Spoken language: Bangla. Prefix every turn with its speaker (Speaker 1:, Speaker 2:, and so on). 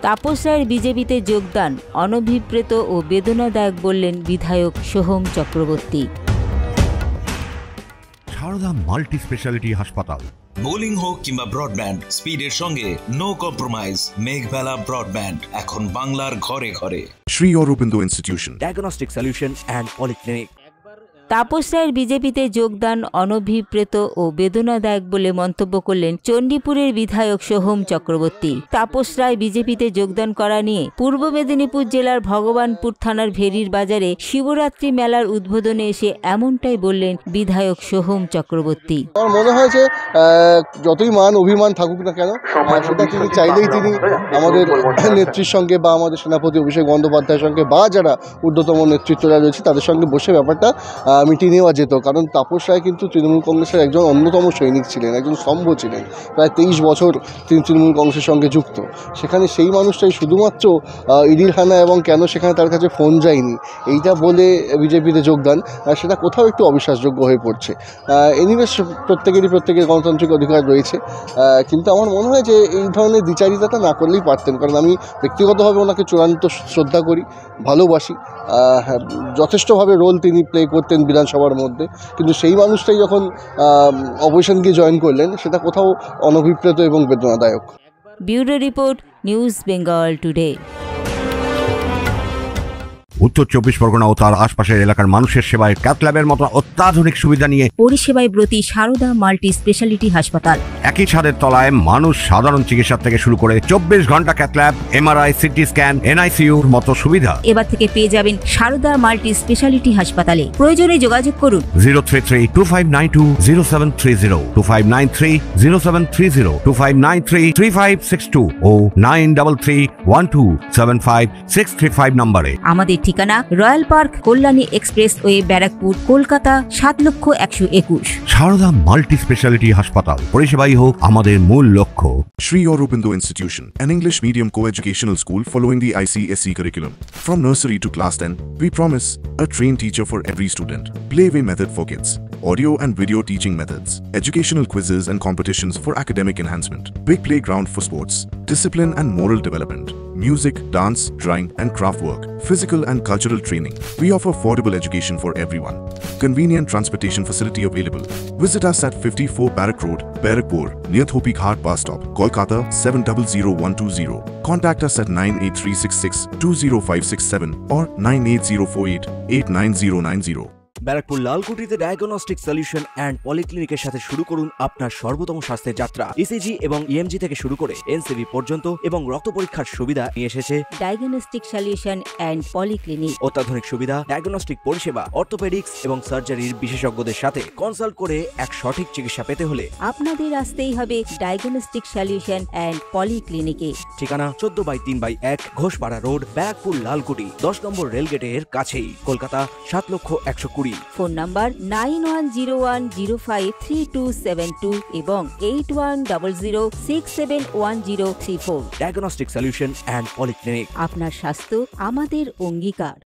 Speaker 1: তাপস রায়ের বিজেপিতে যোগদান অনভিপ্রেত ও বেদনাদায়ক বললেন বিধায়ক সোহম চক্রবর্তী।
Speaker 2: সারদা মাল্টি স্পেশালিটি হাসপাতাল।
Speaker 3: বোলিং হোক কিংবা ব্রডব্যান্ড, স্পিডের সঙ্গে নো কম্প্রোমাইজ। মেঘবেলা ব্রডব্যান্ড এখন বাংলার ঘরে ঘরে।
Speaker 4: Sri Aurobindo Institution,
Speaker 5: Diagnostic Solution and Polyclinic।
Speaker 1: Tapas রায়ের বিজেপিতে যোগদান অনভিপ্রেত ও বেদনাদায়ক বলে মন্তব্য করলেন চণ্ডীপুরের বিধায়ক সোহম চক্রবর্তী। তাপস রায় বিজেপিতে যোগদান করা নিয়ে পূর্ব মেদিনীপুর জেলার ভগবানপুর থানার ভেরির বাজারে শিবরাত্রি মেলার উদ্বোধনে এসে এমনটাই বললেন বিধায়ক সোহম চক্রবর্তী।
Speaker 6: আমার মনে হয় যে যতই মান অভিমান থাকুক না কেন, সেটা তিনি চাইলেই তিনি আমাদের নেত্রীর সঙ্গে বা আমাদের সেনাপতি অভিষেক বন্দ্যোপাধ্যায়ের সঙ্গে বা যারা ঊর্ধ্বতম নেতৃত্বরা রয়েছে তাদের সঙ্গে বসে ব্যাপারটা মিটিয়ে নেওয়া যেত। কারণ তাপস রায় কিন্তু তৃণমূল কংগ্রেসের একজন অন্যতম সৈনিক ছিলেন, একজন স্তম্ভ ছিলেন। প্রায় 23 বছর তিনি তৃণমূল কংগ্রেসের সঙ্গে যুক্ত। সেখানে সেই মানুষটাই শুধুমাত্র ইডির হানা এবং কেন সেখানে তার কাছে ফোন যায়নি এইটা বলে বিজেপিতে যোগদান, সেটা কোথাও একটু অবিশ্বাসযোগ্য হয়ে পড়ছে। এনিওয়েজ প্রত্যেকের গণতান্ত্রিক অধিকার রয়েছে, কিন্তু আমার মনে হয় যে এই ধরনের দ্বিচারিতাটা না করলেই পারতেন। কারণ আমি ব্যক্তিগতভাবে ওনাকে চূড়ান্ত শ্রদ্ধা করি, ভালোবাসি। যথেষ্টভাবে রোল তিনি প্লে করতেন বিধানসভার মধ্যে, কিন্তু সেই মানুষটাই যখন অপোজিশন গিয়ে জয়েন করলেন সেটা কোথাও অনভিপ্রেত এবং বেদনাদায়ক।
Speaker 1: Bureau report, news Bengal today.
Speaker 2: উত্তর 24 পরগনা ও তার আশপাশের এলাকার মানুষের সেবায় ক্যাথ ল্যাবের মতো অত্যাধুনিক সুবিধা নিয়ে
Speaker 1: পরিষেবায় ব্রতী সারদা মাল্টি স্পেশালিটি হাসপাতাল।
Speaker 2: একই ছাদের তলায় মানুষ সাধারণ চিকিৎসা থেকে শুরু করে 24 ঘন্টা cath lab, MRI, CT scan, এনআইসিইউর মতো সুবিধা
Speaker 1: এবার থেকে পেয়ে যাবেন সারদা মাল্টি স্পেশালিটি হাসপাতালে। প্রয়োজনে যোগাযোগ করুন
Speaker 2: 033-2592-0730, 2593-0730, 2593-3562 ও 9331275635 নম্বরে।
Speaker 1: আমাদের ঠিকানা royal park, Kalyani expressway, Barrackpore, Kolkata 7,01,21।
Speaker 2: Sarada multi speciality হাসপাতাল, পরিষেবাই হোক আমাদের মূল লক্ষ্য।
Speaker 4: Sri Aurobindo Institution, an English medium co-educational school following the ICSE curriculum. From nursery to class 10, we promise a trained teacher for every student. Playway method for kids, audio and video teaching methods, educational quizzes and competitions for academic enhancement, big playground for sports, discipline and moral development, music, dance, drawing and craft work, physical and cultural training. We offer affordable education for everyone. Convenient transportation facility available. Visit us at 54 Barrack Road, Barakpur, near Thopi Ghat bus stop, Kolkata 700120. Contact us at 98366-20567 or 98048-89090.
Speaker 5: Barrackpore লালকুটিতে ডায়াগনস্টিক সলিউশন অ্যান্ড পলিক্লিনিকের সাথে শুরু করুন আপনার সর্বোত্তম স্বাস্থ্যের যাত্রা। ইসিজি এবং ইএমজি থেকে শুরু করে এনসিবি পর্যন্ত এবং রক্ত পরীক্ষার সুবিধা নিয়ে এসেছে
Speaker 1: ডায়াগনস্টিক সলিউশন অ্যান্ড পলিক্লিনিক।
Speaker 5: অত্যাধুনিক সুবিধা, ডায়াগনস্টিক পরিষেবা, অর্থোপেডিক্স এবং সার্জারির বিশেষজ্ঞদের সাথে কনসাল্ট করে এক সঠিক চিকিৎসা পেতে হলে
Speaker 1: আপনাদের আসতেই হবে ডায়াগনস্টিক সলিউশন অ্যান্ড পলিক্লিনিকে।
Speaker 5: ঠিকানা 14/3/1 ঘোষপাড়া রোড, ব্যারাকপুর লালকুটি, 10 নম্বর রেলগেটের কাছেই, কলকাতা 7,120,।
Speaker 1: ফোন নাম্বার 9101053272 এবং 8100671034।
Speaker 5: Diagnostic solution and polyclinic.
Speaker 1: আপনার স্বাস্থ্য আমাদের অঙ্গীকার।